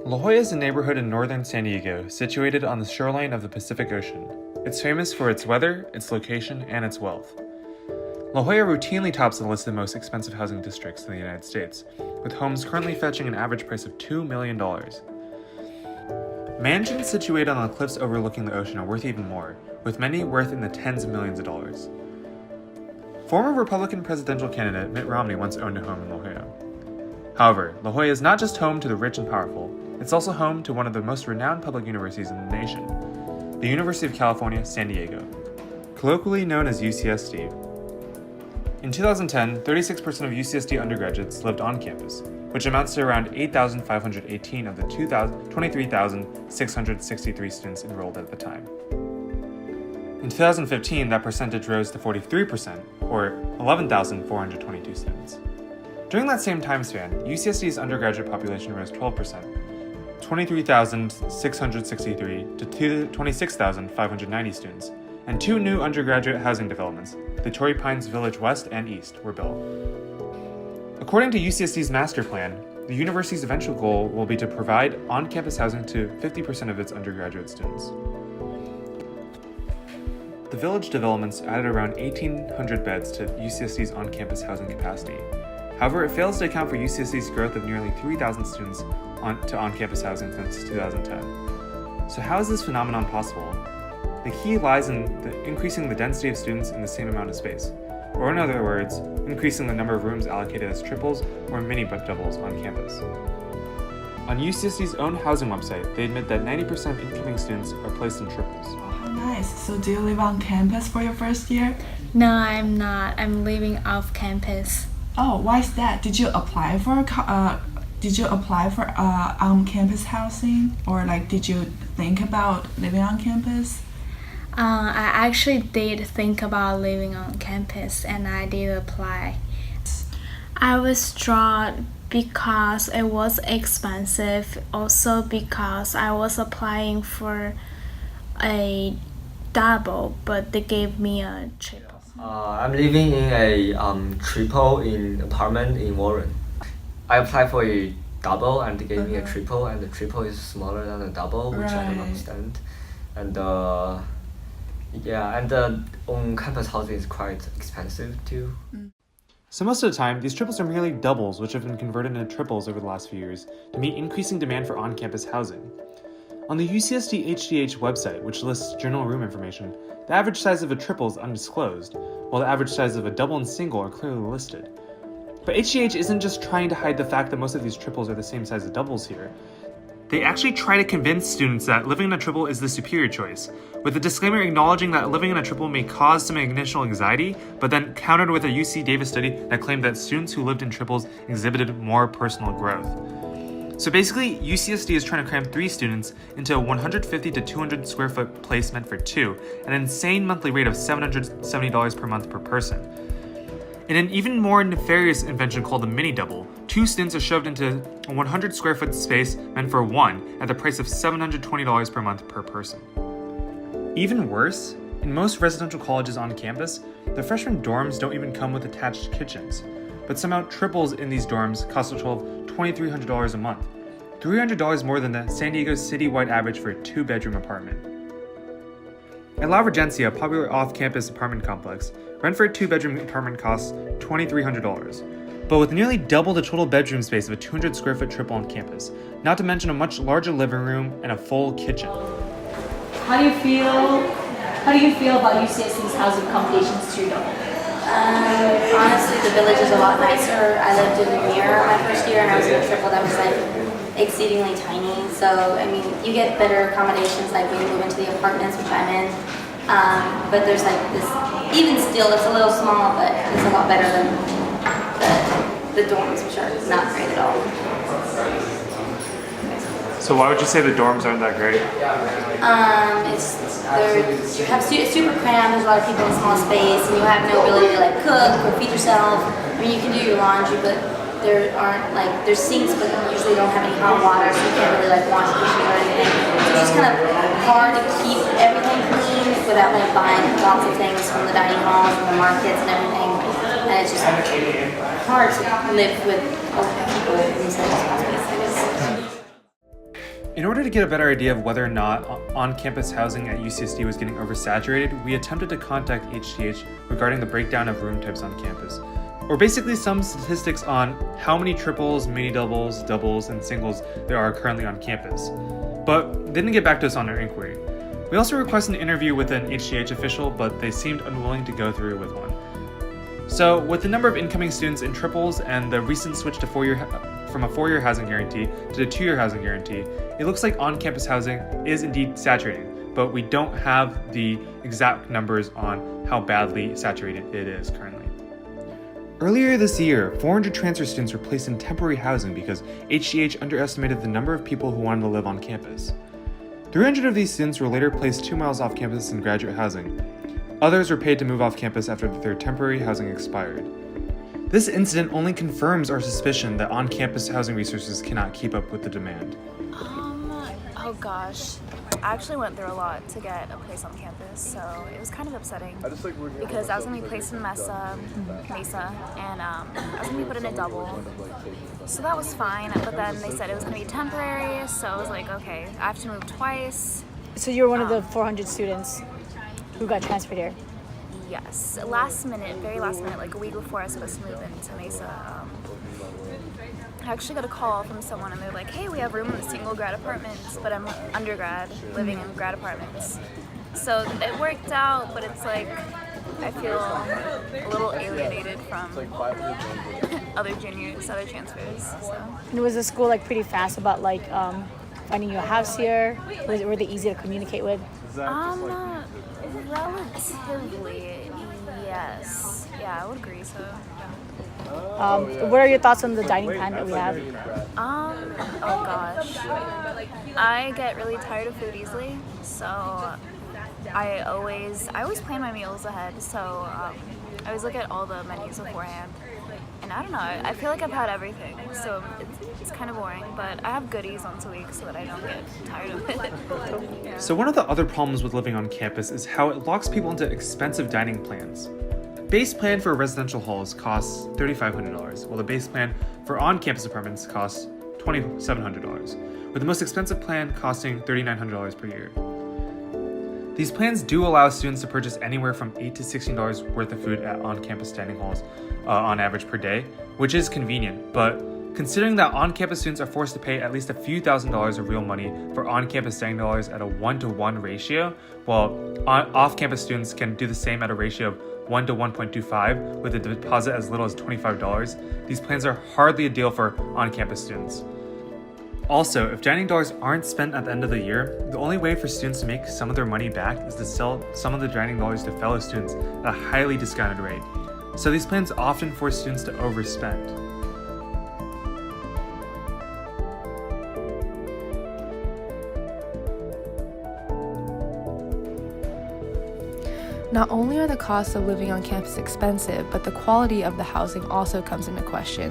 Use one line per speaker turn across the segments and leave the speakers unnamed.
La Jolla is a neighborhood in northern San Diego, situated on the shoreline of the Pacific Ocean. It's famous for its weather, its location, and its wealth. La Jolla routinely tops the list of the most expensive housing districts in the United States, with homes currently fetching an average price of $2 million. Mansions situated on the cliffs overlooking the ocean are worth even more, with many worth in the tens of millions of dollars. Former Republican presidential candidate Mitt Romney once owned a home in La Jolla. However, La Jolla is not just home to the rich and powerful, it's also home to one of the most renowned public universities in the nation, the University of California, San Diego, colloquially known as UCSD. In 2010, 36% of UCSD undergraduates lived on campus, which amounts to around 8,518 of the 23,663 students enrolled at the time. In 2015, that percentage rose to 43%, or 11,422 students. During that same time span, UCSD's undergraduate population rose 12%, 23,663 to 26,590 students, and two new undergraduate housing developments, the Torrey Pines Village West and East, were built. According to UCSD's master plan, the university's eventual goal will be to provide on-campus housing to 50% of its undergraduate students. The village developments added around 1,800 beds to UCSD's on-campus housing capacity. However, it fails to account for UCSD's growth of nearly 3,000 students to on-campus housing since 2010. So how is this phenomenon possible? The key lies in increasing the density of students in the same amount of space, or in other words, increasing the number of rooms allocated as triples or mini doubles on campus. On UCSD's own housing website, they admit that 90% of incoming students are placed in triples.
Oh, how nice. So do you live on campus for your first year?
No, I'm not. I'm living off campus.
Oh, why is that? Did you apply for on-campus housing, or did you think about living on campus?
I actually did think about living on campus, and I did apply. I was drawn because it was expensive, also because I was applying for a double, but they gave me a triple.
I'm living in a triple in apartment in Warren. I applied for a double and they gave me a triple, and the triple is smaller than the double, which I don't understand. And the on-campus housing is quite expensive too.
So most of the time, these triples are merely doubles which have been converted into triples over the last few years to meet increasing demand for on-campus housing. On the UCSD HDH website, which lists general room information, the average size of a triple is undisclosed, while the average size of a double and single are clearly listed. But HDH isn't just trying to hide the fact that most of these triples are the same size as doubles here. They actually try to convince students that living in a triple is the superior choice, with a disclaimer acknowledging that living in a triple may cause some initial anxiety, but then countered with a UC Davis study that claimed that students who lived in triples exhibited more personal growth. So basically, UCSD is trying to cram 3 students into a 150 to 200 square foot place meant for 2, at an insane monthly rate of $770 per month per person. In an even more nefarious invention called the mini double, 2 students are shoved into a 100 square foot space meant for 1 at the price of $720 per month per person. Even worse, in most residential colleges on campus, the freshman dorms don't even come with attached kitchens, but somehow triples in these dorms cost a total of $2,300 a month, $300 more than the San Diego citywide average for a 2-bedroom apartment. At La Regencia, a popular off-campus apartment complex, rent for a 2-bedroom apartment costs $2,300, but with nearly double the total bedroom space of a 200 square foot triple on campus, not to mention a much larger living room and a full kitchen.
How do you feel about UCSD's housing accommodations to your double?
Honestly, the village is a lot nicer. I lived in Mirror my first year, and I was in a triple that was exceedingly tiny. So, you get better accommodations when you move into the apartments, which I'm in. But there's this, even still, it's a little small, but it's a lot better than the dorms, which are not great at all.
So why would you say the dorms aren't that great?
It's super cramped, there's a lot of people in a small space, and you have no ability to cook or feed yourself. You can do your laundry, but there aren't there's sinks, but usually don't have any hot water, so you can't really wash dishes or anything. So it's just kind of hard to keep everything clean without buying lots of things from the dining halls and the markets and everything. And it's just hard to live with people in such a small space, I guess.
In order to get a better idea of whether or not on-campus housing at UCSD was getting oversaturated, we attempted to contact HTH regarding the breakdown of room types on campus, or basically some statistics on how many triples, mini doubles, doubles, and singles there are currently on campus. But they didn't get back to us on our inquiry. We also requested an interview with an HTH official, but they seemed unwilling to go through with one. So, with the number of incoming students in triples and the recent switch to from a 4-year housing guarantee to the 2-year housing guarantee, it looks like on-campus housing is indeed saturated, but we don't have the exact numbers on how badly saturated it is currently. Earlier this year, 400 transfer students were placed in temporary housing because HTH underestimated the number of people who wanted to live on campus. 300 of these students were later placed 2 miles off campus in graduate housing. Others were paid to move off campus after their temporary housing expired. This incident only confirms our suspicion that on-campus housing resources cannot keep up with the demand.
Oh gosh, I actually went through a lot to get a place on campus, so it was kind of upsetting because I was going to be placed in Mesa, and I was going to be put in a double, so that was fine, but then they said it was going to be temporary, so I was like, okay, I have to move twice.
So you're one of the 400 students who got transferred here?
Yes, last minute, very last minute, like a week before I was supposed to move into Mesa. I actually got a call from someone and they're like, hey, we have room in the single grad apartments, but I'm undergrad living in grad apartments. So it worked out, but it's like, I feel a little alienated from other juniors, other transfers. So.
And was the school like pretty fast about like finding you a house here? Were they easy to communicate with?
Relatively, yes. Yeah, I would agree, so.
What are your thoughts on the dining plan that we have?
Oh gosh. I get really tired of food easily, so I always plan my meals ahead, so I always look at all the menus beforehand. And I don't know, I feel like I've had everything, so it's kind of boring, but I have goodies once a week so that I don't get tired of it. Yeah.
So one of the other problems with living on campus is how it locks people into expensive dining plans. Base plan for residential halls costs $3,500, while the base plan for on-campus apartments costs $2,700, with the most expensive plan costing $3,900 per year. These plans do allow students to purchase anywhere from $8 to $16 worth of food at on-campus dining halls on average per day, which is convenient, but considering that on-campus students are forced to pay at least a few $1,000s of real money for on-campus dining dollars at a 1-to-1 ratio, while off-campus students can do the same at a ratio of 1 to 1.25 with a deposit as little as $25, these plans are hardly a deal for on-campus students. Also, if dining dollars aren't spent at the end of the year, the only way for students to make some of their money back is to sell some of the dining dollars to fellow students at a highly discounted rate. So these plans often force students to overspend.
Not only are the costs of living on campus expensive, but the quality of the housing also comes into question.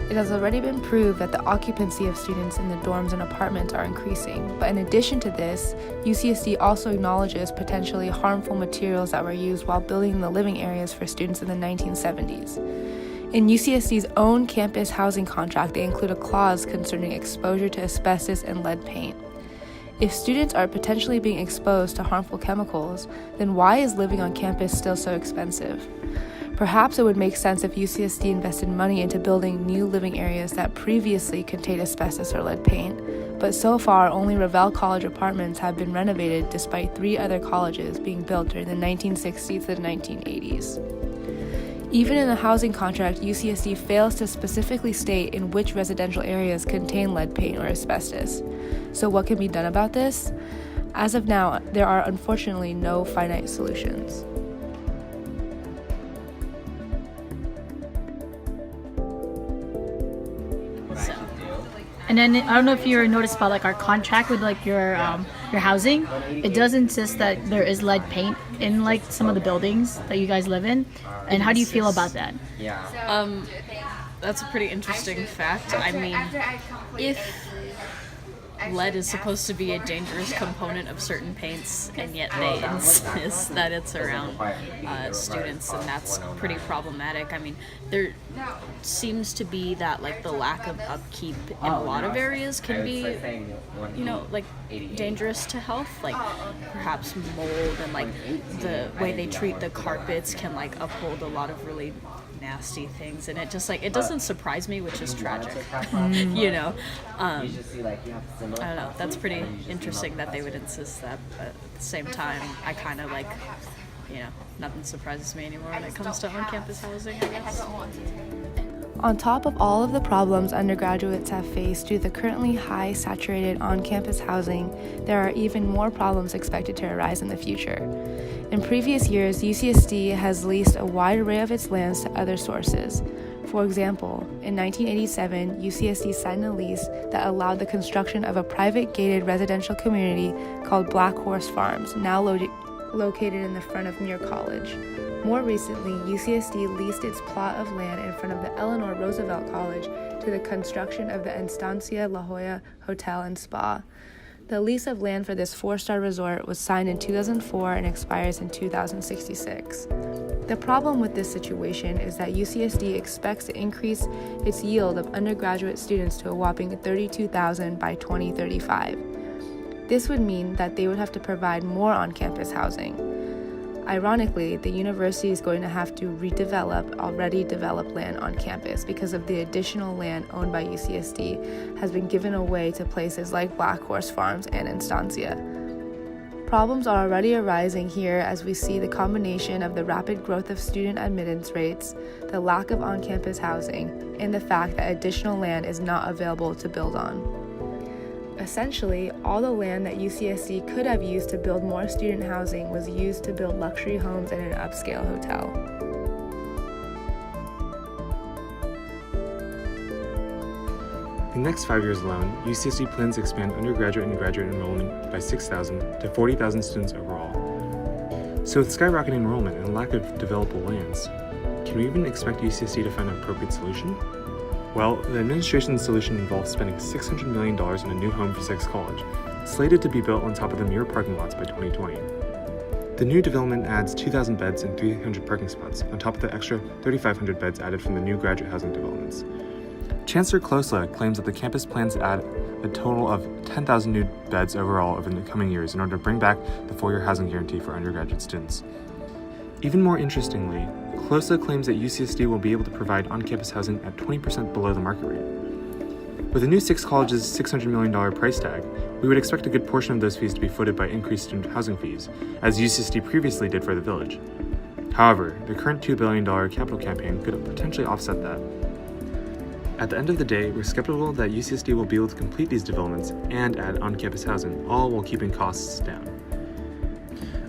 It has already been proved that the occupancy of students in the dorms and apartments are increasing, but in addition to this, UCSD also acknowledges potentially harmful materials that were used while building the living areas for students in the 1970s. In UCSD's own campus housing contract, they include a clause concerning exposure to asbestos and lead paint. If students are potentially being exposed to harmful chemicals, then why is living on campus still so expensive? Perhaps it would make sense if UCSD invested money into building new living areas that previously contained asbestos or lead paint, but so far only Revelle College apartments have been renovated despite 3 other colleges being built during the 1960s to the 1980s. Even in the housing contract, UCSD fails to specifically state in which residential areas contain lead paint or asbestos. So what can be done about this? As of now, there are unfortunately no finite solutions.
And then I don't know if you noticed about like our contract with like your housing. It does insist that there is lead paint in like some of the buildings that you guys live in. And how do you feel about that?
That's a pretty interesting fact. I mean, lead is supposed to be a dangerous component of certain paints, and yet they insist that it's around students, and that's pretty problematic. I mean, there seems to be that like the lack of upkeep in a lot of areas can be, like dangerous to health, like perhaps mold, and like the way they treat the carpets can like uphold a lot of really nasty things, and it just like it doesn't surprise me, which is tragic. I don't know, that's pretty interesting that they would insist that, but at the same time I kind of like, nothing surprises me anymore when it comes to on-campus housing, I guess.
On top of all of the problems undergraduates have faced due to the currently high saturated on-campus housing, there are even more problems expected to arise in the future. In previous years, UCSD has leased a wide array of its lands to other sources. For example, in 1987, UCSD signed a lease that allowed the construction of a private gated residential community called Black Horse Farms, now located in the front of Muir College. More recently, UCSD leased its plot of land in front of the Eleanor Roosevelt College to the construction of the Estancia La Jolla Hotel and Spa. The lease of land for this 4-star resort was signed in 2004 and expires in 2066. The problem with this situation is that UCSD expects to increase its yield of undergraduate students to a whopping 32,000 by 2035. This would mean that they would have to provide more on-campus housing. Ironically, the university is going to have to redevelop already developed land on campus because of the additional land owned by UCSD has been given away to places like Black Horse Farms and Estancia. Problems are already arising here as we see the combination of the rapid growth of student admittance rates, the lack of on-campus housing, and the fact that additional land is not available to build on. Essentially, all the land that UCSD could have used to build more student housing was used to build luxury homes and an upscale hotel.
In the next 5 years alone, UCSD plans to expand undergraduate and graduate enrollment by 6,000 to 40,000 students overall. So with skyrocketing enrollment and lack of developable lands, can we even expect UCSD to find an appropriate solution? Well, the administration's solution involves spending $600 million on a new home for Sykes College, slated to be built on top of the Muir parking lots by 2020. The new development adds 2,000 beds and 300 parking spots, on top of the extra 3,500 beds added from the new graduate housing developments. Chancellor Klosla claims that the campus plans to add a total of 10,000 new beds overall over the coming years in order to bring back the 4-year housing guarantee for undergraduate students. Even more interestingly, Klosla claims that UCSD will be able to provide on-campus housing at 20% below the market rate. With the new Sykes College's $600 million price tag, we would expect a good portion of those fees to be footed by increased student housing fees, as UCSD previously did for the Village. However, the current $2 billion capital campaign could potentially offset that. At the end of the day, we're skeptical that UCSD will be able to complete these developments and add on-campus housing, all while keeping costs down.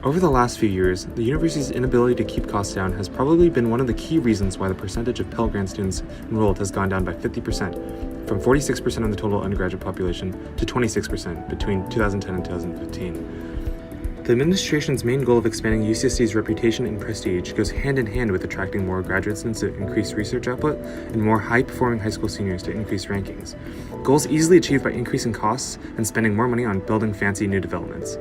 Over the last few years, the university's inability to keep costs down has probably been one of the key reasons why the percentage of Pell Grant students enrolled has gone down by 50%, from 46% of the total undergraduate population to 26% between 2010 and 2015. The administration's main goal of expanding UCSD's reputation and prestige goes hand in hand with attracting more graduate students to increase research output and more high-performing high school seniors to increase rankings. Goals easily achieved by increasing costs and spending more money on building fancy new developments.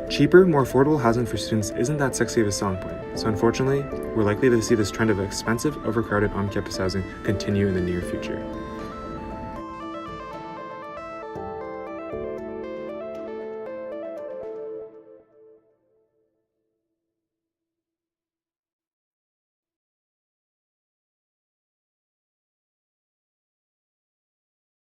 Cheaper, more affordable housing for students isn't that sexy of a selling point, so unfortunately, we're likely to see this trend of expensive, overcrowded on-campus housing continue in the near future.